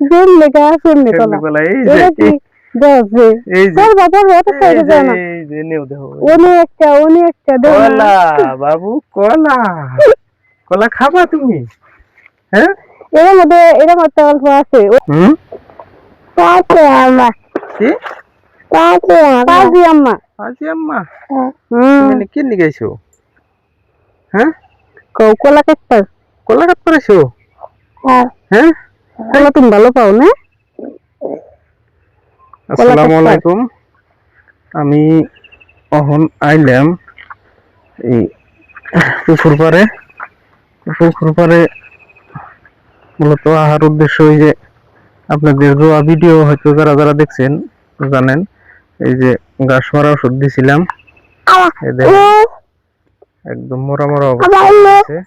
জেলে গাছ জেলে কলা কলা এই এটা কি যে দেখবে এই যে তোর এত সাইডে যায় না এই যে নেও দেখো উনি একটা দেও না কলা বাবু কলা কলা খাবা তুমি হ্যাঁ এর মধ্যে অল্প আছে হুম পাঁচে আম্মা কি পাঁচে আম্মা আজি আম্মা হুম তুমি কি নিয়ে গেছো হ্যাঁ কলা কাটতে কলা কাট করেছো হ্যাঁ কলা তুমি ভালো পাও না আসসালামু আলাইকুম আমি অহন আইলাম এই পুকুর পাড়ে মূলত আহার উদ্দেশ্য ওই যে আপনাদের রোয়া ভিডিও হয়তো যারা যারা দেখছেন জানেন এই যে ঘাস মারা ওষুধ দিছিলাম একদম মরা মরা অবস্থা আছে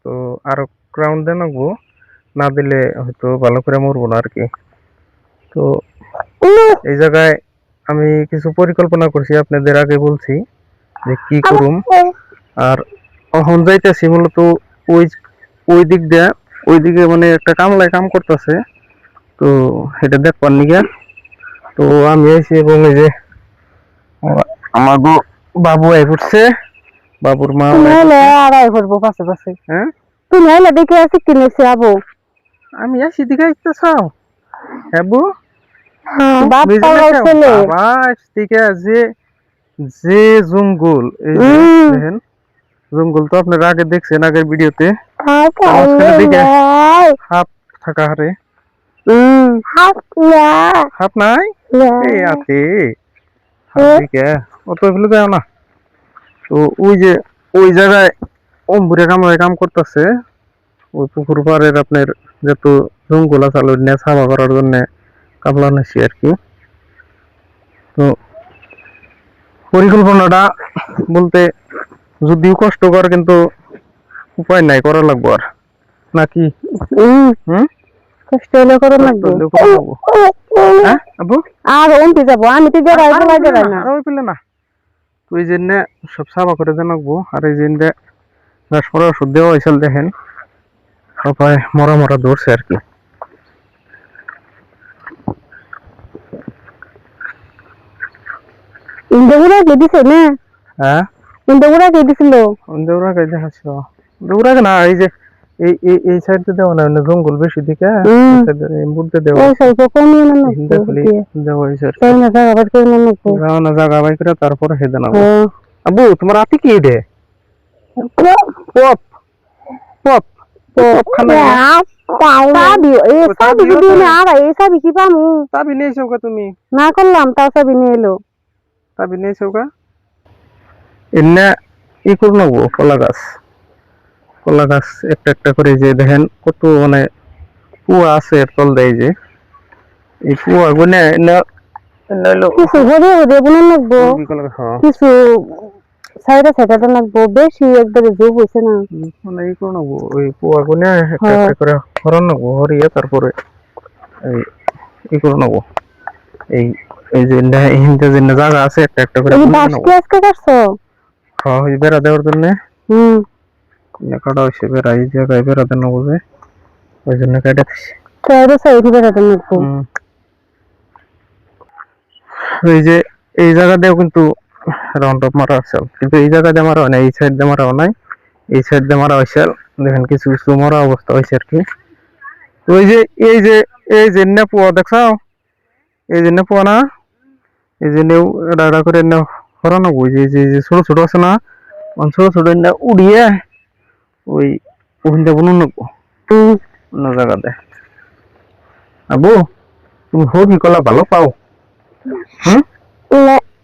তো আরো ক্রাউন্ড দেন না দিলে হয়তো ভালো করে মরবো না আর কি তো এই জায়গায় আমি কিছু পরিকল্পনা করছি আপনাদের আগে বলছি যে কি করুম আর এখন যাইতেছি মূলত ওই ওই দিক দিয়ে ওইদিকে মানে একটা কামলায় কাম করতেছে তো এটা দেখবার নিগে তো আমি আইছি এবং এই যে আমার বাবু আই পড়ছে বাবুর মা আড়াই করবো পাশে পাশে হ্যাঁ তুমি আইলে দেখে আসি কিনেছি আবু আমি আসি দিকে আসতেছাও হ্যাঁ বউ যে জঙ্গল এই দেখেন জঙ্গল তো আপনারা আগে দেখছেন আগের ভিডিওতে হাফ থাকা হারে হাফ নাই এই আছে অত এগুলো দেয় না তো ওই যে ওই জায়গায় অম্বুরে কামড়ায় কাম করতেছে ওই পুকুর পাড়ের আপনার যত জঙ্গল আছে আলো নিয়ে সাফা করার জন্য কামলা নিচ্ছি আর কি তো পরিকল্পনাটা বলতে যদিও কষ্টকর কিন্তু উপায় নাই করা লাগবো আর নাকি কষ্ট হলে করা লাগবে আর অন্তি যাবো আমি তো পেলে না তো এই জন্য সব সাফা করে জানাবো আর এই জন্য ঘাস পড়া ওষুধ দেওয়া হয়েছিল দেখেন সবাই মরা মরা ধরছে আর কি ইন্দুরা কে দিছে না হ্যাঁ ইন্দুরা কে দিছিল ইন্দুরা কে দেখাচ্ছ ইন্দুরা না এই যে এই সাইড তে দেওয়া না জঙ্গল বেশি দিকে এই মধ্যে দেওয়া এই সাইড তো কম না দেওয়া হয়েছে তাই না জায়গা বাদ করে না জায়গা বাই করে তারপরে হেদে না আবু তোমার রাতে কি দে পপ পপ পপ খানা সাবি এই সাবি যদি না আর এই সাবি কি পামু সাবি নেইছো কা তুমি না করলাম তাও সাবি নিয়ে এলো সাবি নেইছো কা এন্না ই করব না কলা গাছ একটা একটা করে যে দেখেন কত মানে কুয়া আছে তল দেয় যে এই কুয়া গুনে নইলো কিছু হরে হরে বুনে লাগবো কিছু সাইডে সাইডে লাগবো বেশি একবারে যোগ হইছে না মানে ই করব ওই কুয়া গুনে একটা একটা করে হরন নেবো হরিয়ে তারপরে এই ই করব নেবো এই এই যে হিন্দে যে জায়গা আছে একটা একটা করে এই বাস কি আজকে করছো হ্যাঁ ওই বেড়া দেওয়ার জন্য কাটা হয়েছে বেড়া এই জায়গায় বেড়া দেন বুঝে ওই জন্য কেটে দিচ্ছি এই যে এই জায়গাটাও কিন্তু রাউন্ড আপ মারা আছে কিন্তু এই জায়গা দিয়ে মারা হয় না এই সাইড দিয়ে মারা নাই এই সাইড দিয়ে মারা হয়েছে দেখেন কিছু কিছু মরা অবস্থা হয়েছে আর কি ওই যে এই যে নেপুয়া দেখছাও এই যে নেপুয়া না এই যে নেও এটা করে হরানো ওই যে ছোট ছোট আছে না ছোট ছোট উড়িয়ে ওই ওখানটা বলুন অন্য জায়গাতে আবু তুমি হবি কলা ভালো পাও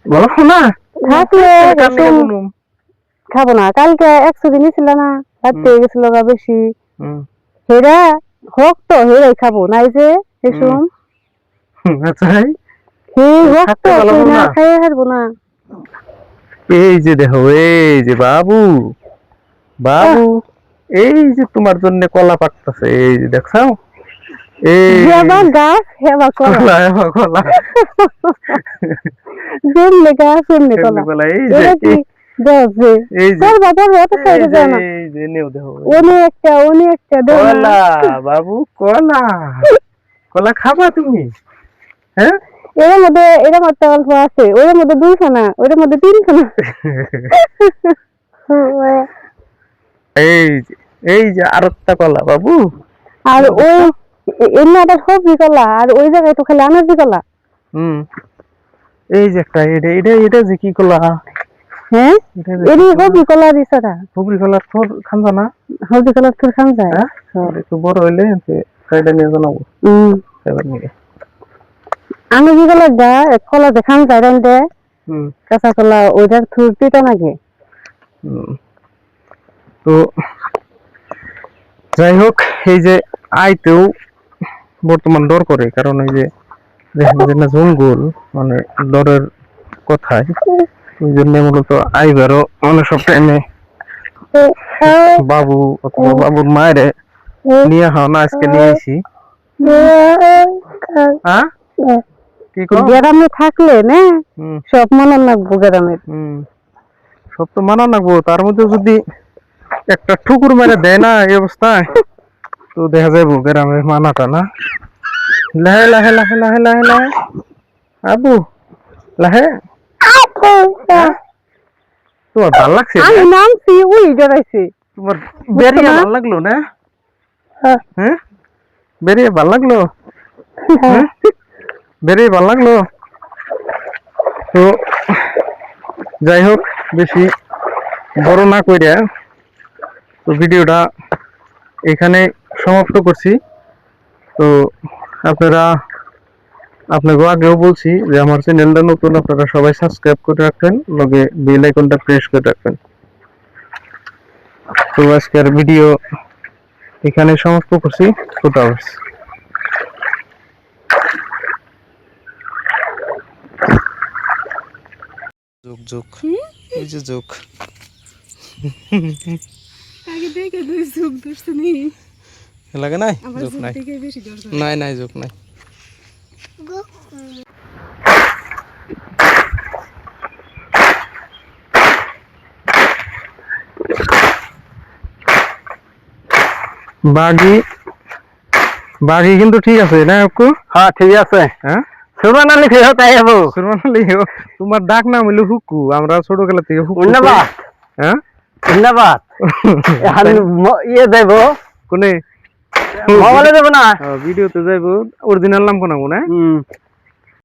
ভালো পাও না খাবো না কালকে 100 দিনই ছিল না রাতে গেছিল বেশি হেরা হোক তো হেরাই খাবো না এই যে এসম আচ্ছা খাইয়ে হারবো না এই যে দেখো এই যে বাবু বাবু এই যে তোমার জন্য কলা পাকতেছে এই যে দেখছো এই গাছ হেবা কলা কলা জেলে গাছ জেলে কলা এই যে দেখবে এই যে তোর বাবার অত সাইডে যায় না এই যে নেও দেখো অনেক একটা দেও না কলা বাবু কলা কলা খাবা তুমি হ্যাঁ এর মধ্যে অল্প আছে ওর মধ্যে 2খানা ওর মধ্যে 3খানা এই যে আরেকটা কলা বাবু আর ওই এমনি একটা সবজি কলা আর ওই জায়গায় তো খালি আনারজি কলা এই যে একটা এটা যে কি কলা হ্যাঁ এর সবজি কলা দিছরা সবজি কলা তোর খান না সবজি কলা তোর খান যায় হ্যাঁ একটু বড় হইলে সাইডে নিয়ে জানাবো এবার নিয়ে আনারজি কলা দা কলা যে খান যায় রান্দে কাঁচা কলা ওইটার থুর দিতা নাকি তো যাই হোক এই যে আইতেও বর্তমান ডর করে কারণ এই যে দেখেন যে না জঙ্গল মানে ডরের কথাই ওই জন্য মূলত আইবারও মানে সব টাইমে বাবু অথবা বাবুর মায়ের নিয়ে হও না আজকে নিয়ে এসি কি গ্রামে থাকলে না সব মানান লাগবো গ্রামের সব তো মানা লাগবো তার মধ্যে যদি একটা ঠুকুর মেরে দেয় না এই অবস্থায় তো দেখা যাবো গ্রামের মানাটা না লাহে লাহে লাহে লাহে লাহে লাহে আবু লাহে তোমার ভাল লাগছে আমি নামছি ওই ডরাইছে তোমার বেরিয়ে ভাল লাগলো না হ্যাঁ বেরিয়ে ভাল লাগলো বেরিয়ে ভাল লাগলো তো যাই হোক বেশি বড় না কইরা তো ভিডিওটা এখানে সমাপ্ত করছি তো আপনাকে আগেও বলছি যে আমার চ্যানেলটা নতুন আপনারা সবাই সাবস্ক্রাইব করে রাখবেন লগে বেল আইকনটা প্রেস করে রাখবেন তো আজকের ভিডিও এখানে সমাপ্ত করছি খুদা হাফেজ যোগ যোগ এই যে যোগ আগে দেখে দুই যোগ দর্শনি লাগে নাই যোগ নাই নাই নাই যোগ নাই বাগি কিন্তু ঠিক আছে না আপু হ্যাঁ ঠিক আছে হ্যাঁ সুরমান আলী ফেরত তাই যাবো সুরমান আলী তোমার ডাক নাম হইলো হুকু আমরা ছোটবেলা থেকে হুকু ধন্যবাদ হ্যাঁ ধন্যবাদ ইয়ে দেব কোনে মোবাইলে দেব না ভিডিওতে যাইবো অরিজিনাল নাম কোন না